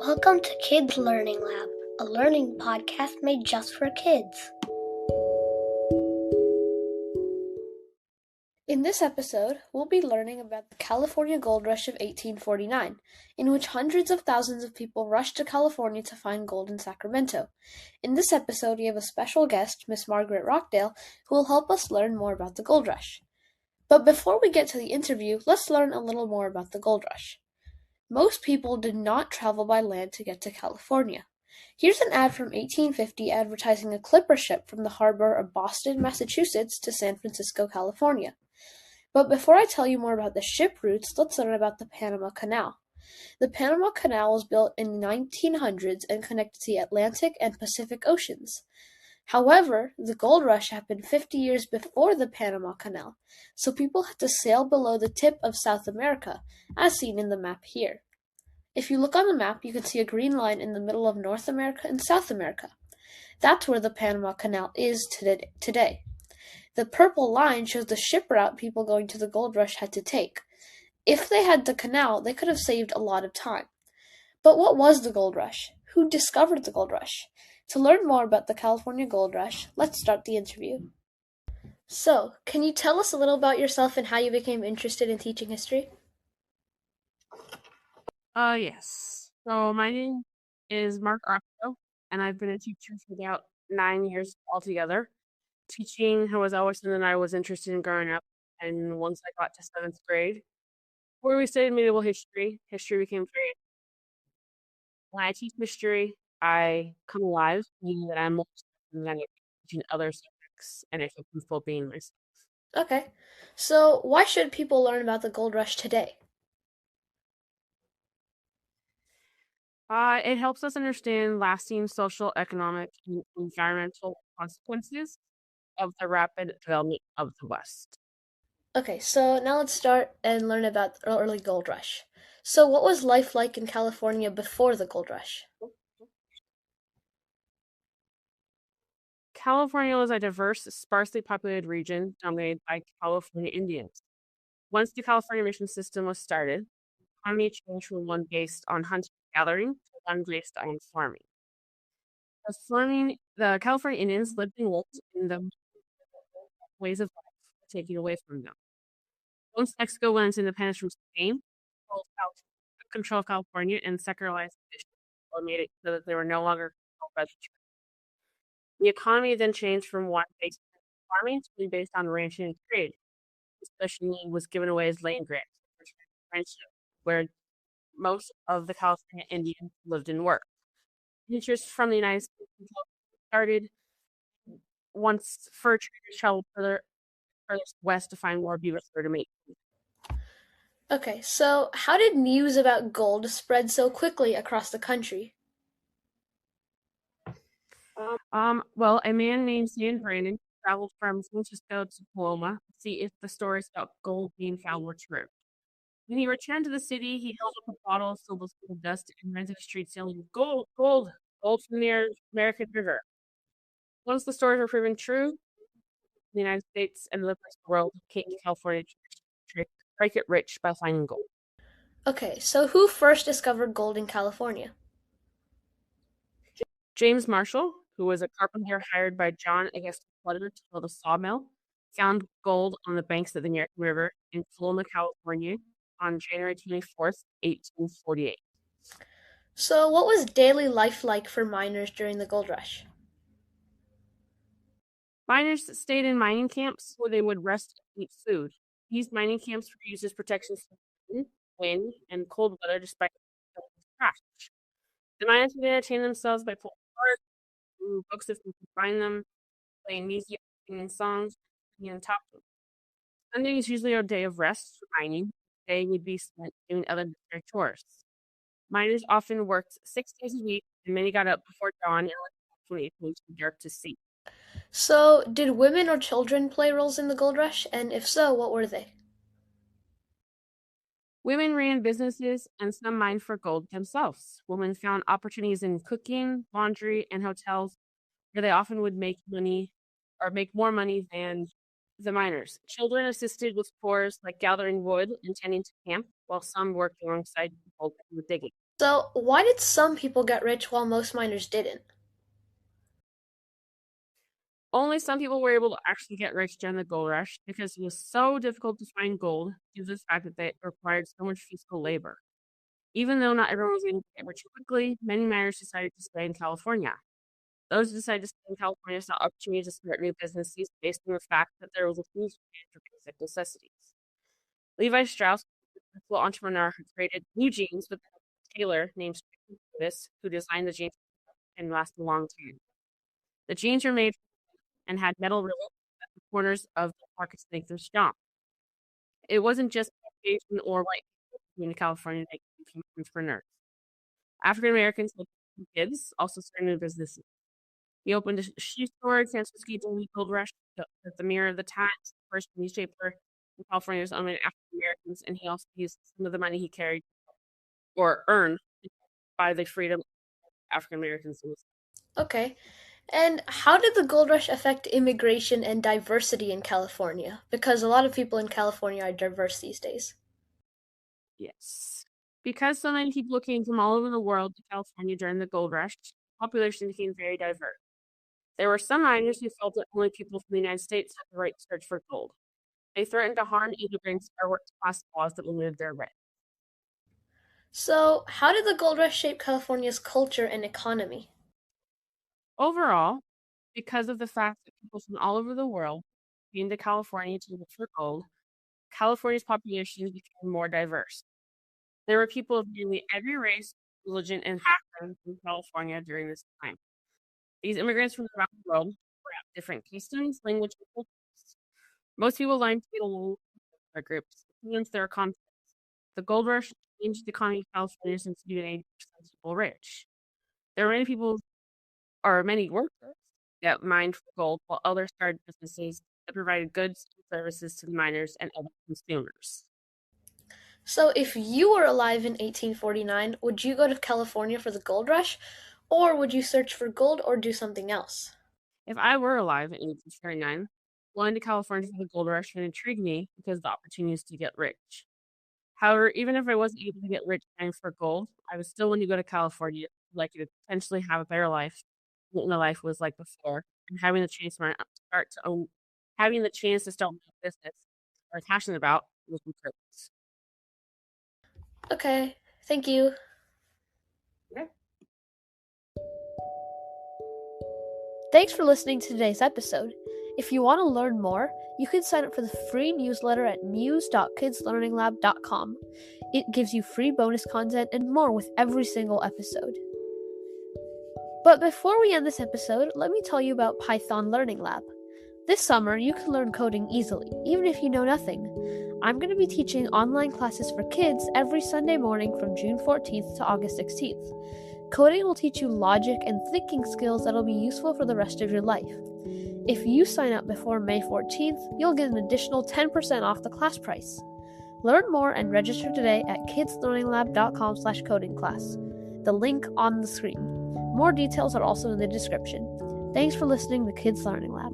Welcome to Kids Learning Lab, a learning podcast made just for kids. In this episode, we'll be learning about the California Gold Rush of 1849, in which hundreds of thousands of people rushed to California to find gold in Sacramento. In this episode, we have a special guest, Miss Margaret Rockdale, who will help us learn more about the gold rush. But before we get to the interview, let's learn a little more about the gold rush. Most people did not travel by land to get to California. Here's an ad from 1850 advertising a clipper ship from the harbor of Boston, Massachusetts to San Francisco, California. But before I tell you more about the ship routes, let's learn about the Panama Canal. The Panama Canal was built in the 1900s and connected the Atlantic and Pacific Oceans. However, the gold rush happened 50 years before the Panama Canal, so people had to sail below the tip of South America, as seen in the map here. If you look on the map, you can see a green line in the middle of North America and South America. That's where the Panama Canal is today. The purple line shows the ship route people going to the gold rush had to take. If they had the canal, they could have saved a lot of time. But what was the gold rush? Who discovered the gold rush? To learn more about the California Gold Rush, let's start the interview. So, can you tell us a little about yourself and how you became interested in teaching history? Yes. So my name is Mark Arco, and I've been a teacher for about 9 years altogether. Teaching was always something I was interested in growing up, and once I got to 7th grade, where we studied medieval history, history became very. When I teach history, I come alive, meaning that I'm more than teaching other subjects, and I feel comfortable being myself. Okay. So, why should people learn about the gold rush today? It helps us understand lasting social, economic, and environmental consequences of the rapid development of the West. Okay, so now let's start and learn about the early gold rush. So, what was life like in California before the gold rush? California was a diverse, sparsely populated region dominated by California Indians. Once the California mission system was started, the economy changed from one based on hunting and gathering to one based on farming. The California Indians lived in wolves and the ways of life were taken away from them. Once Mexico won its independence from Spain, took control of California and secularized the mission, or made it so that they were no longer controlled by the church. The economy then changed from one based on farming to be based on ranching and trade. Especially was given away as land grants, where most of the California Indians lived and worked. Interest from the United States started once fur traders traveled further west to find more beaver fur to make. Okay, so how did news about gold spread so quickly across the country? Well, a man named Stan Brandon traveled from San Francisco to Paloma to see if the stories about gold being found were true. When he returned to the city, he held up a bottle filled with gold dust and ran to the streets yelling, "Gold, gold, gold from the American River." Once the stories were proven true, the United States and other parts of the world came to California to get rich by finding gold. Okay, so who first discovered gold in California? James Marshall, who was a carpenter hired by John Augustus Butler to build a sawmill, found gold on the banks of the American River in Paloma, California on January 24th, 1848. So, what was daily life like for miners during the gold rush? Miners stayed in mining camps where they would rest and eat food. These mining camps were used as protection from wind and cold weather despite the crash. The miners would entertain themselves by pulling apart, through books if they could find them, playing music, singing songs, and top of them. Sunday is usually a day of rest for mining. The day would be spent doing other necessary chores. Miners often worked 6 days a week, and many got up before dawn and left when it was too dark to see. So, did women or children play roles in the gold rush? And if so, what were they? Women ran businesses and some mined for gold themselves. Women found opportunities in cooking, laundry, and hotels where they often would make money or make more money than the miners. Children assisted with chores like gathering wood and tending to camp, while some worked alongside people with digging. So, why did some people get rich while most miners didn't? Only some people were able to actually get rich during the gold rush because it was so difficult to find gold due to the fact that they required so much physical labor. Even though not everyone was able to get rich quickly, many miners decided to stay in California. Those who decided to stay in California saw opportunities to start new businesses based on the fact that there was a huge demand for basic necessities. Levi Strauss, a successful entrepreneur who created new jeans with a tailor named Strickland Davis, who designed the jeans and last a long time. The jeans were made and had metal rivets at the corners of the pockets to make them strong. It wasn't just Asian or white people in California that became entrepreneurs. African Americans like Gibbs also started new businesses. He opened a shoe store in San Francisco during the Gold Rush, the Mirror of the Times, the first newspaper in California was owned by African Americans, and he also used some of the money he carried or earned by the freedom of African Americans. Okay. And how did the gold rush affect immigration and diversity in California? Because a lot of people in California are diverse these days. Yes. Because so many people came from all over the world to California during the gold rush, the population became very diverse. There were some miners who felt that only people from the United States had the right to search for gold. They threatened to harm immigrants or work to pass laws that limited their rights. So, how did the gold rush shape California's culture and economy? Overall, because of the fact that people from all over the world came to California to look for gold, California's population became more diverse. There were people of nearly every race, religion, and background in California during this time. These immigrants from around the world brought different customs, language, and cultures. Most people learned to get along with their groups, influence their confidence. The gold rush changed the economy of California since it made people rich. There were many workers that mined for gold, while others started businesses that provided goods and services to the miners and other consumers. So, if you were alive in 1849, would you go to California for the gold rush? Or would you search for gold or do something else? If I were alive in 1839, going to California for the gold rush would intrigue me because of the opportunities to get rich. However, even if I wasn't able to get rich mining for gold, I would still want to go to California, like to potentially have a better life than what my life was like before, and having the chance to start my own business or passionate about was my purpose. Okay, thank you. Yeah. Thanks for listening to today's episode. If you want to learn more, you can sign up for the free newsletter at muse.kidslearninglab.com. It gives you free bonus content and more with every single episode. But before we end this episode, let me tell you about Python Learning Lab. This summer, you can learn coding easily, even if you know nothing. I'm going to be teaching online classes for kids every Sunday morning from June 14th to August 16th. Coding will teach you logic and thinking skills that'll be useful for the rest of your life. If you sign up before May 14th, you'll get an additional 10% off the class price. Learn more and register today at kidslearninglab.com/coding class. The link on the screen. More details are also in the description. Thanks for listening to Kids Learning Lab.